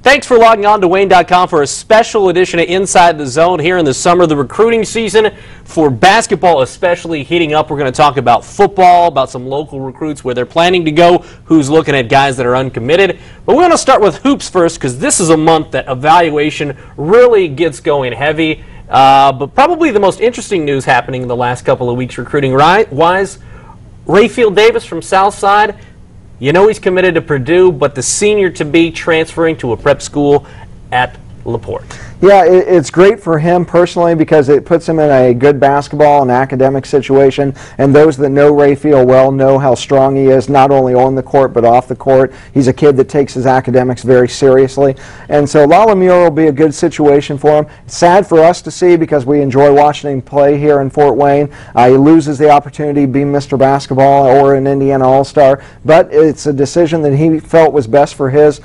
Thanks for logging on to Wayne.com for a special edition of Inside the Zone here in the summer. The recruiting season for basketball especially heating up. We're going to talk about football, about some local recruits, where they're planning to go, who's looking at guys that are uncommitted. But we're going to start with hoops first because this is a month that evaluation really gets going heavy. But probably the most interesting news happening in the last couple of weeks recruiting-wise, Rayfield Davis from Southside. You know he's committed to Purdue, but the senior-to-be transferring to a prep school at LaPorte. Yeah, it's great for him personally because it puts him in a good basketball and academic situation, and those that know Rayfield well know how strong he is, not only on the court but off the court. He's a kid that takes his academics very seriously, and so La Mure will be a good situation for him. It's sad for us to see because we enjoy watching him play here in Fort Wayne. He loses the opportunity to be Mr. Basketball or an Indiana All-Star, but it's a decision that he felt was best for his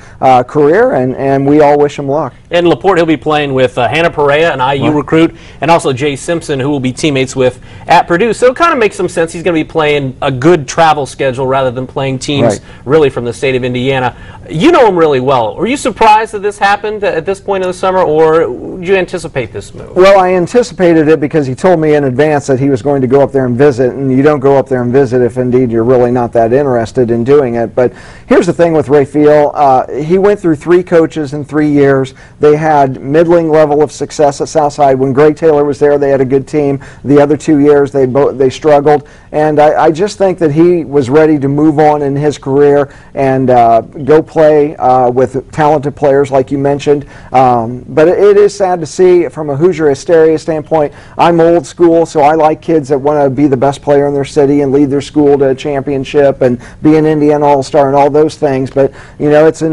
career, and we all wish him luck. In LaPorte, he'll be playing with Hannah Perea, an IU recruit, and also Jay Simpson, who will be teammates with at Purdue. So it kind of makes some sense. He's going to be playing a good travel schedule rather than playing teams really from the state of Indiana. You know him really well. Were you surprised that this happened at this point in the summer, or did you anticipate this move? Well, I anticipated it because he told me in advance that he was going to go up there and visit, and you don't go up there and visit if indeed you're really not that interested in doing it. But here's the thing with Rayfield. He went through 3 coaches in 3 years. They had middling level of success at Southside. When Greg Taylor was there, they had a good team. The other 2 years, they struggled. And I just think that he was ready to move on in his career and go play with talented players like you mentioned. But it is sad to see from a Hoosier hysteria standpoint. I'm old school, so I like kids that want to be the best player in their city and lead their school to a championship and be an Indiana All-Star and all those things. But you know, it's a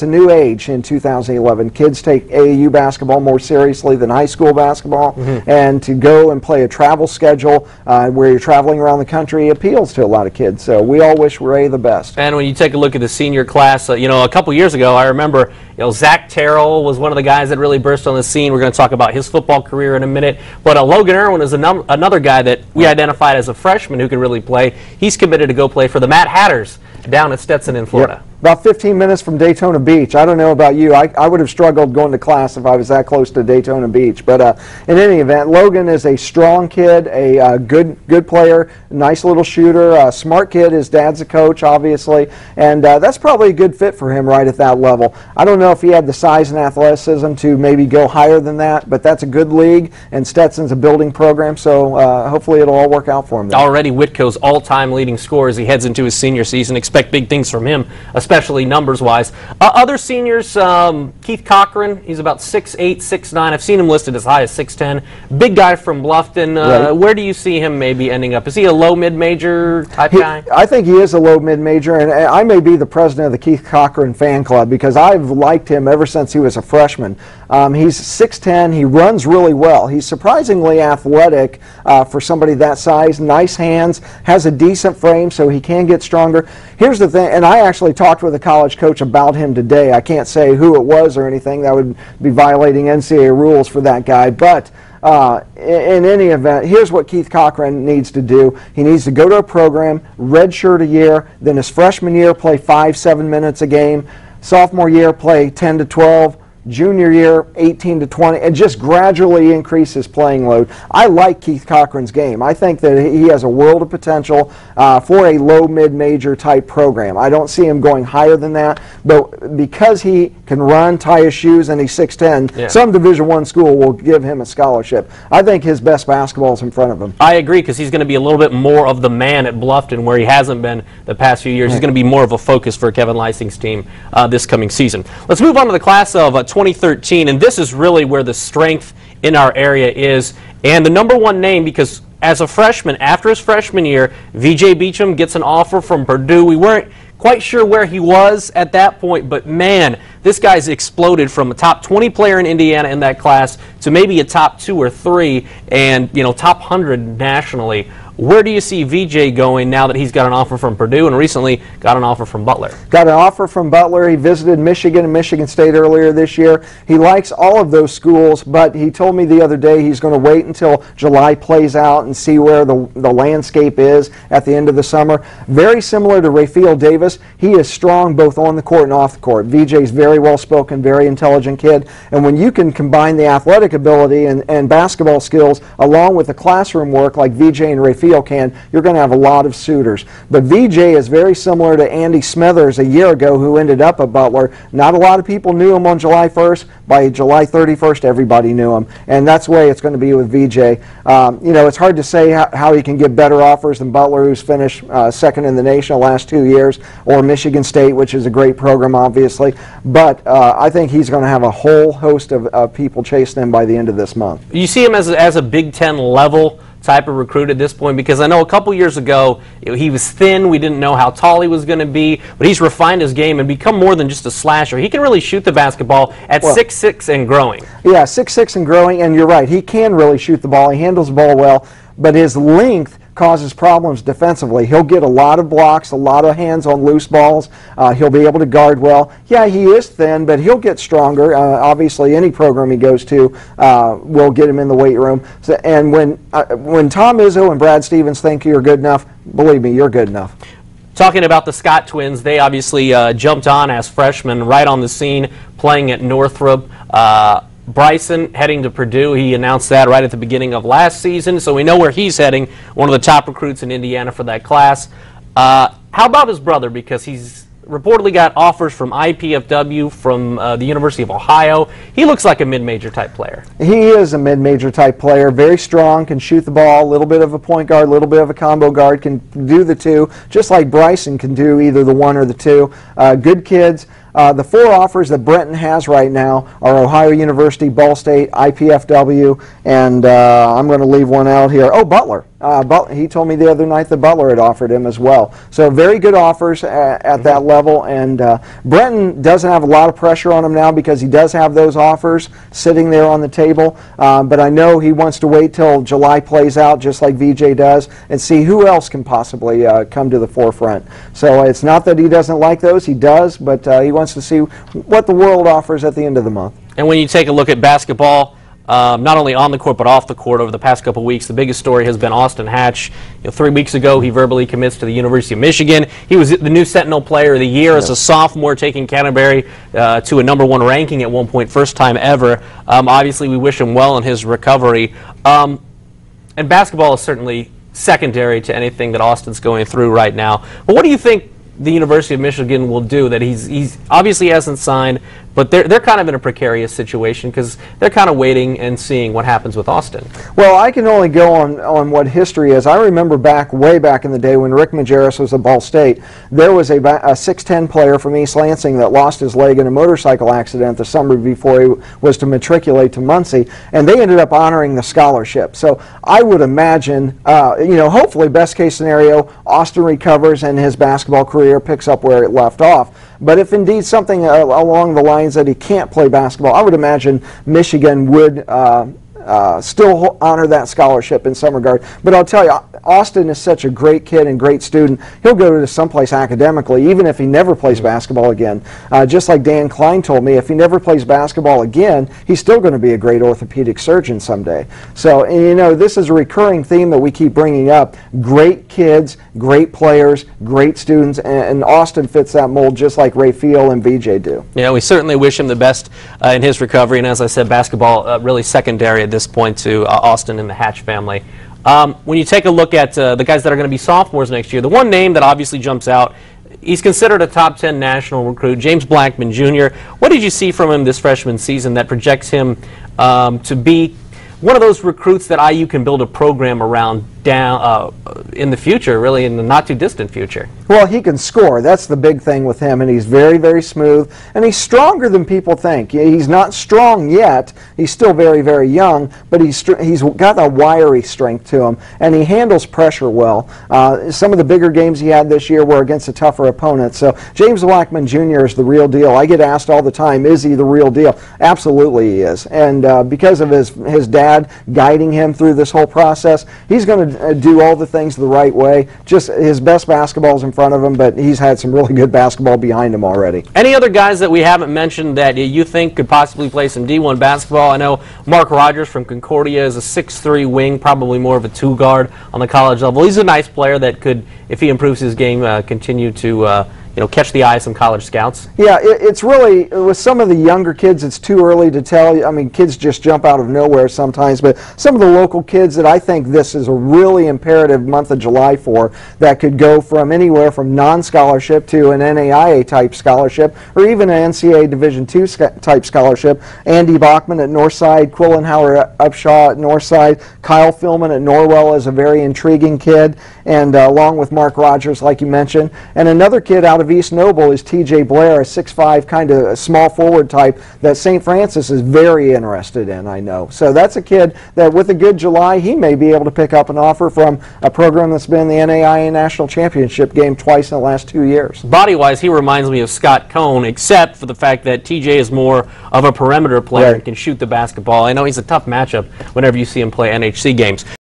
new age in 2011. Kids take AAU basketball more seriously than high school basketball, and to go and play a travel schedule where you're traveling around the country appeals to a lot of kids. So we all wish Ray the best. And when you take a look at the senior class, you know, a couple years ago, I remember, you know, Zach Terrell was one of the guys that really burst on the scene. We're going to talk about his football career in a minute. But Logan Irwin is another guy that we identified as a freshman who could really play. He's committed to go play for the Mad Hatters down at Stetson in Florida. Yep. About 15 minutes from Daytona Beach. I don't know about you. I would have struggled going to class if I was that close to Daytona Beach. But in any event, Logan is a strong kid, a good player, nice little shooter, a smart kid. His dad's a coach, obviously, and that's probably a good fit for him right at that level. I don't know if he had the size and athleticism to maybe go higher than that, but that's a good league, and Stetson's a building program, so hopefully it'll all work out for him. Already Whitco's all-time leading scorer as he heads into his senior season. Expect big things from him, especially numbers-wise. Other seniors, Keith Cochran, he's about 6'8", 6'9". I've seen him listed as high as 6'10". Big guy from Bluffton. Where do you see him maybe ending up? Is he a low mid-major type guy? I think he is a low mid-major, and I may be the president of the Keith Cochran fan club because I've liked him ever since he was a freshman. He's 6'10", he runs really well. He's surprisingly athletic for somebody that size, nice hands, has a decent frame so he can get stronger. Here's the thing, and I actually talked with a college coach about him today. I can't say who it was or anything. That would be violating NCAA rules for that guy, but in any event, here's what Keith Cochran needs to do. He needs to go to a program, redshirt a year, then his freshman year play 5-7 minutes a game, sophomore year play 10 to 12, junior year 18 to 20, and just gradually increase his playing load. I like Keith Cochran's game. I think that he has a world of potential for a low mid-major type program. I don't see him going higher than that, but because he can run, tie his shoes, and he's 6'10", some Division I school will give him a scholarship. I think his best basketball is in front of him. I agree, because he's going to be a little bit more of the man at Bluffton, where he hasn't been the past few years. He's going to be more of a focus for Kevin Leising's team this coming season. Let's move on to the class of 2013, and this is really where the strength in our area is, and the #1 name, because as a freshman, after his freshman year, VJ Beecham gets an offer from Purdue. We weren't quite sure where he was at that point, but man, this guy's exploded from a top 20 player in Indiana in that class to maybe a top 2 or 3, and you know, top 100 nationally. Where do you see VJ going now that he's got an offer from Purdue and recently got an offer from Butler? Got an offer from Butler. He visited Michigan and Michigan State earlier this year. He likes all of those schools, but he told me the other day he's going to wait until July plays out and see where the landscape is at the end of the summer. Very similar to Raphael Davis. He is strong both on the court and off the court. VJ's very well-spoken, very intelligent kid, and when you can combine the athletic ability and basketball skills along with the classroom work like VJ and Raphael can, you're going to have a lot of suitors. But VJ is very similar to Andy Smithers a year ago, who ended up at Butler. Not a lot of people knew him on July 1st. By July 31st, everybody knew him, and that's the way it's going to be with VJ. You know, it's hard to say how he can get better offers than Butler, who's finished second in the nation the last 2 years, or Michigan State, which is a great program, obviously. But I think he's going to have a whole host of people chasing him by the end of this month. You see him as a Big Ten level type of recruit at this point? Because I know a couple years ago he was thin. We didn't know how tall he was going to be, but he's refined his game and become more than just a slasher. He can really shoot the basketball at 6'6" and growing. Yeah, 6'6" and growing, and you're right. He can really shoot the ball. He handles the ball well, but his length causes problems defensively. He'll get a lot of blocks, a lot of hands on loose balls. He'll be able to guard well. Yeah, he is thin, but he'll get stronger. Obviously, any program he goes to will get him in the weight room. So, and when Tom Izzo and Brad Stevens think you're good enough, believe me, you're good enough. Talking about the Scott twins, they obviously jumped on as freshmen right on the scene, playing at Northrop. Bryson heading to Purdue. He announced that right at the beginning of last season, so we know where he's heading, one of the top recruits in Indiana for that class. How about his brother? Because he's reportedly got offers from IPFW, from the University of Ohio. He looks like a mid-major type player. He is a mid-major type player, very strong, can shoot the ball, a little bit of a point guard, a little bit of a combo guard, can do the two, just like Bryson can do either the one or the two. Good kids. The four offers that Brenton has right now are Ohio University, Ball State, IPFW, and I'm going to leave one out here. Oh, Butler. He told me the other night that Butler had offered him as well. So very good offers at that level, and Brenton doesn't have a lot of pressure on him now because he does have those offers sitting there on the table, but I know he wants to wait till July plays out just like VJ does and see who else can possibly come to the forefront. So it's not that he doesn't like those, he does, but he wants to see what the world offers at the end of the month. And when you take a look at basketball, not only on the court but off the court over the past couple of weeks, the biggest story has been Austin Hatch. 3 weeks ago, he verbally commits to the University of Michigan. He was the new Sentinel Player of the Year as a sophomore, taking Canterbury to a #1 ranking at one point, first time ever. Obviously, we wish him well in his recovery. And basketball is certainly secondary to anything that Austin's going through right now. But what do you think the University of Michigan will do? That he's obviously hasn't signed, but they're kind of in a precarious situation because they're kind of waiting and seeing what happens with Austin. Well, I can only go on what history is. I remember way back in the day when Rick Majerus was at Ball State, there was a 6'10" player from East Lansing that lost his leg in a motorcycle accident the summer before he was to matriculate to Muncie, and they ended up honoring the scholarship. So I would imagine, hopefully best case scenario, Austin recovers and his basketball career picks up where it left off. But if indeed something along the lines that he can't play basketball, I would imagine Michigan would still honor that scholarship in some regard. But I'll tell you, Austin is such a great kid and great student. He'll go to someplace academically, even if he never plays basketball again. Just like Dan Klein told me, if he never plays basketball again, he's still going to be a great orthopedic surgeon someday. So, this is a recurring theme that we keep bringing up. Great kids, great players, great students, and Austin fits that mold just like Raphael and VJ do. Yeah, we certainly wish him the best in his recovery, and as I said, basketball really secondary at this point to Austin and the Hatch family. When you take a look at the guys that are going to be sophomores next year, the one name that obviously jumps out, he's considered a top 10 national recruit, James Blackman Jr. What did you see from him this freshman season that projects him to be one of those recruits that IU can build a program around in the future, really in the not too distant future? Well, he can score. That's the big thing with him, and he's very, very smooth, and he's stronger than people think. He's not strong yet. He's still very, very young, but he's got a wiry strength to him, and he handles pressure well. Some of the bigger games he had this year were against a tougher opponent. So James Blackman Jr. is the real deal. I get asked all the time, is he the real deal? Absolutely he is, and because of his dad guiding him through this whole process, he's going to do all the things the right way. Just his best basketball is in front of him, but he's had some really good basketball behind him already. Any other guys that we haven't mentioned that you think could possibly play some D1 basketball? I know Mark Rogers from Concordia is a 6'3" wing, probably more of a 2-guard on the college level. He's a nice player that could, if he improves his game, continue to catch the eye of some college scouts. Yeah, it's really, with some of the younger kids, it's too early to tell. I mean, kids just jump out of nowhere sometimes, but some of the local kids that I think this is a really imperative month of July for, that could go from anywhere from non-scholarship to an NAIA-type scholarship, or even an NCAA Division II type scholarship. Andy Bachman at Northside, Quillenhauer Upshaw at Northside, Kyle Philman at Norwell is a very intriguing kid, and along with Mark Rogers, like you mentioned. And another kid out of East Noble is T.J. Blair, a 6'5", kind of a small forward type that St. Francis is very interested in, I know. So that's a kid that with a good July, he may be able to pick up an offer from a program that's been in the NAIA National Championship game twice in the last 2 years. Body-wise, he reminds me of Scott Cohn, except for the fact that T.J. is more of a perimeter player and can shoot the basketball. I know he's a tough matchup whenever you see him play NHC games.